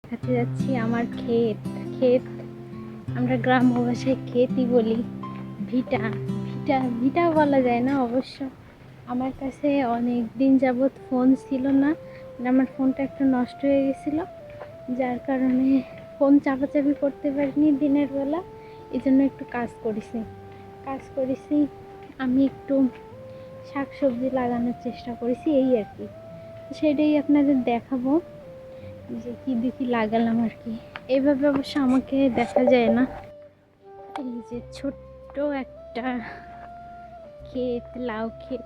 দেখাতে যাচ্ছি আমার ক্ষেত। ক্ষেত আমরা গ্রাম্য ভাষায় ক্ষেতই বলি। ভিটা ভিটা ভিটা বলা যায় না অবশ্য। আমার কাছে অনেক দিন যাবৎ ফোন ছিল না, আমার ফোনটা একটু নষ্ট হয়ে গেছিলো, যার কারণে ফোন চাপাচাপি করতে পারিনি দিনের বেলা। এই জন্য একটু কাজ করেছি। আমি একটু শাকসবজি লাগানোর চেষ্টা করেছি, এই আর কি। সেটাই আপনাদের দেখাবো যে কি দেখি লাগালাম আর কি। এইভাবে অবশ্য আমাকে দেখা যায় না। এই যে ছোট্ট একটা ক্ষেত, লাউ ক্ষেত।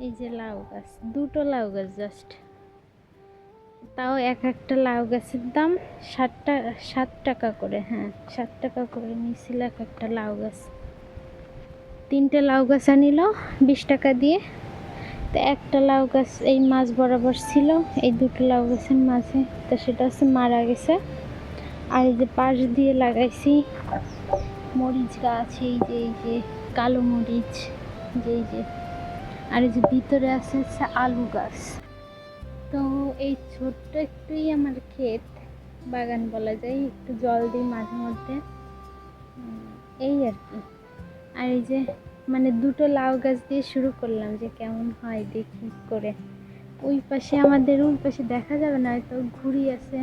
এই যে লাউ গাছ, দুটো লাউ গাছ জাস্ট। তাও এক একটা লাউ গাছের দাম 7 টাকা করে। হ্যাঁ, 7 টাকা করে নিয়েছিল এক একটা লাউ গাছ। 3টে লাউ গাছ আনিল 20 টাকা দিয়ে। তো একটা লাউ গাছ এই মাছ বরাবর ছিল, এই দুটো লাউ গাছের মাঝে, তো সেটা হচ্ছে মারা গেছে। আর এই যে পাশ দিয়ে লাগাইছি মরিচ গাছ, এই যে কালো মরিচ, এই যে। আর এই যে ভিতরে আছে আলু গাছ। তো এই ছোট্ট একটুই আমার ক্ষেত, বাগান বলা যায়। একটু জল দিই মাঝে মধ্যে, এই আর কি। আর এই যে মানে দুটো লাউ গাছ দিয়ে শুরু করলাম, যে কেমন হয় দেখি করে। ওই পাশে আমাদের ওই পাশে দেখা যাবে না হয়তো, ঘুড়ি আছে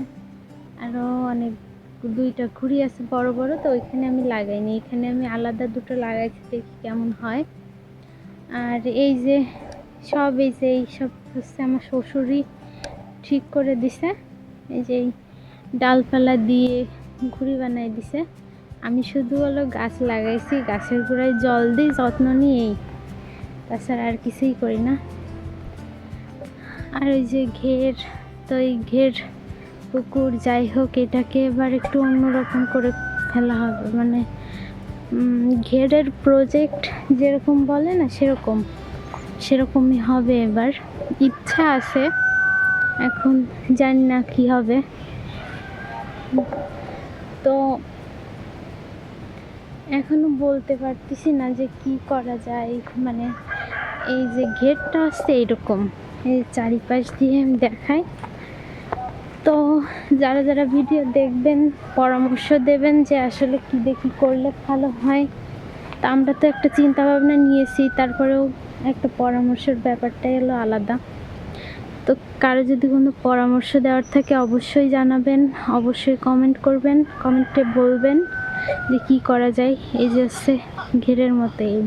আরও অনেক, 2টা ঘুড়ি আছে বড় বড়। তো ওইখানে আমি লাগাইনি, এখানে আমি আলাদা দুটো লাগাইছি, দেখি কেমন হয়। আর এই যে এইসব হচ্ছে আমার শ্বশুরই ঠিক করে দিছে। এই যে ডালপালা দিয়ে ঘুড়ি বানাই দিছে। আমি শুধু হলো গাছ লাগাইছি, গাছের গোড়ায় জল দিই, যত্ন নিই, এই। তাছাড়া আর কিছুই করি না। আর ওই যে ঘের, তো এই ঘের পুকুর যাই হোক, এটাকে এবার একটু অন্যরকম করে ফেলা হবে। মানে ঘেরের প্রজেক্ট যেরকম বলে না, সেরকমই হবে এবার। ইচ্ছা আছে, এখন জানি না কি হবে। তো এখনো বলতে পারতেছি না যে কি করা যায়। মানে এই যে ঘেরটা আসছে এইরকম, এই চারিপাশ দিয়ে আমি দেখাই। তো যারা যারা ভিডিও দেখবেন পরামর্শ দেবেন যে আসলে কি দেখি করলে ভালো হয়। তা আমরা তো একটা চিন্তা ভাবনা নিয়েছি, তারপরেও একটা পরামর্শের ব্যাপারটাই হলো আলাদা। তো কারো যদি কোনো পরামর্শ দেওয়ার থাকে অবশ্যই জানাবেন, অবশ্যই কমেন্ট করবেন, কমেন্টে বলবেন যে কি করা যায়। এই যে হচ্ছে ঘেরের মতো, এই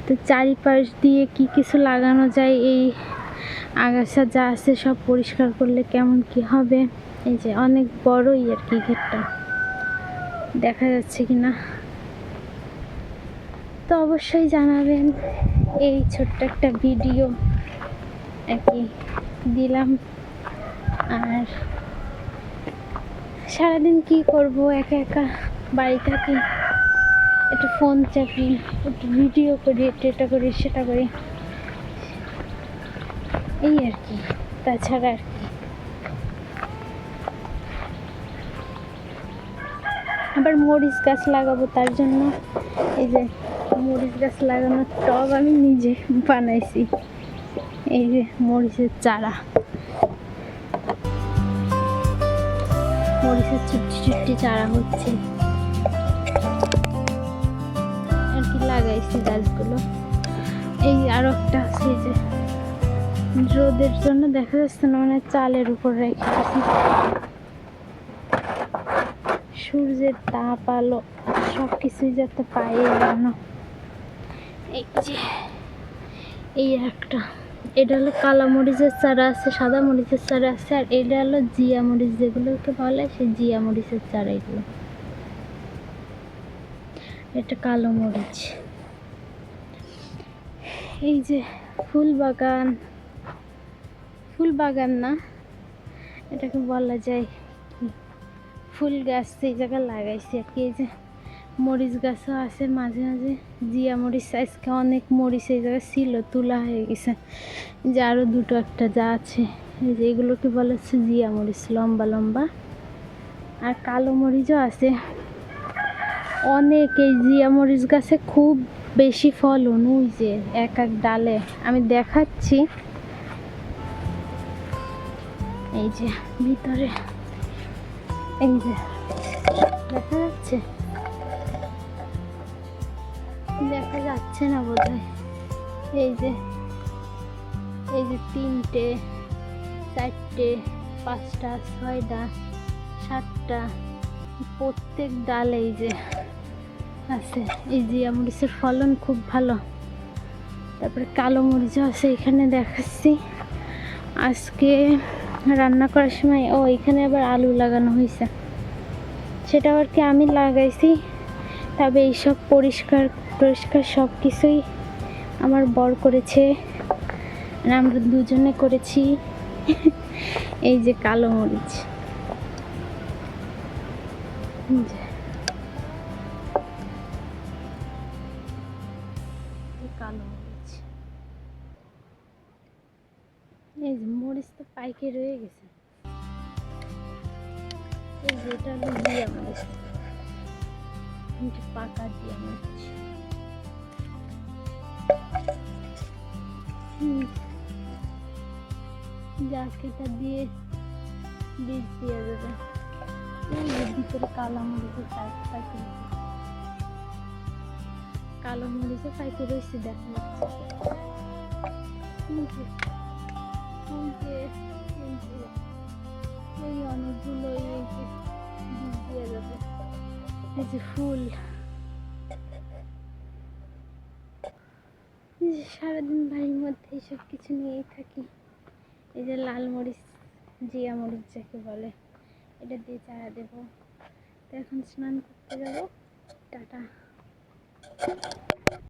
তো চারিপাশ দিয়ে কি কিছু লাগানো যায়, এই আগাছা যা আছে সব পরিষ্কার করলে কেমন কি হবে। এই যে অনেক বড়ই আর কি ঘেরটা, দেখা যাচ্ছে কিনা তো অবশ্যই জানাবেন। এই ছোট্ট একটা ভিডিও আর কি দিলাম। আর সারাদিন কি করব, একা একা বাড়ি থাকি, একটু ফোন চাপি, একটু ভিডিও করি, একটু এটা করি সেটা করি, এই আর কি। তাছাড়া আর কি। আবার মরিচ গাছ লাগাবো, তার জন্য এই যে মরিচ গাছ লাগানোর টব আমি নিজে বানাইছি। এই যে মরিচের চারা, মরিচের ছোট্ট চারা হচ্ছে আর কি, লাগাইছি গাছগুলো। এই আরো একটা আছে, যে রোদের জন্য দেখা যাচ্ছে না, মানে চালের উপর রেখেছি। সূর্যের তাপ, আলো সব কিছুই যাতে পাই জানো। এই যে এই একটা, এটা হলো কালা মরিচের চারা আছে, সাদা মরিচের চারা আছে, আর এটা হলো জিয়া মরিচ যেগুলোকে বলে, সেই জিয়া মরিচের চারা এগুলো। এটা কালো মরিচ। এই যে ফুল বাগান না, এটাকে বলা যায় কি, ফুল গাছ এই জায়গায় লাগাইছি আর কি। এই যে মরিচ গাছও আছে মাঝে মাঝে, জিয়া মরিচ। আজকে অনেক মরিচ এই জায়গায় ছিল, তোলা হয়ে গেছে। যে আরও দুটো একটা যা আছে, এই যে এগুলোকে বলা হচ্ছে জিয়া মরিচ, লম্বা লম্বা। আর কালো মরিচও আছে অনেক। এই জিয়া মরিচ গাছে খুব বেশি ফলন, ওই যে এক এক ডালে আমি দেখাচ্ছি। এই যে ভিতরে, এই যে দেখা যাচ্ছে, দেখা যাচ্ছে না বোধহয়। এই যে 3টে 4টে 5টা 6টা 7টা প্রত্যেক ডাল এই যে আছে। এই জিয়া মরিচের ফলন খুব ভালো। তারপরে কালো মরিচও আছে, এখানে দেখাচ্ছি। আজকে রান্না করার সময় এখানে আবার আলু লাগানো হয়েছে, সেটা আর কি আমি লাগাইছি। তবে এইসব পরিষ্কার পরিষ্কার সব কিছুই আমার বর করেছে, আমরা দুজনে করেছি। এই যে কালো মরিচ, কালো মরিচ, এই যে মরিচ তো পাইকে রয়ে গেছে। এই যে এটা হলো জিয়া মরিচ, পাকা জিয়া মরিচ। যাক, এটা দিয়ে বীজ দিয়ে দেবে। ভিতরে কালো মরিচের পাইকে, কালো মরিচের পাইকে রয়েছে, দেখা যাচ্ছে। এই অনেকগুলো এই যে বীজ দিয়ে যাবে। এই যে ফুল, সারাদিন বাড়ির মধ্যে এইসব কিছু নিয়েই থাকি। এই যে লাল মরিচ, জিয়া মরিচ যাকে বলে, এটা দিয়ে চারা দেবো। তো এখন স্নান করতে যাবো। টাটা।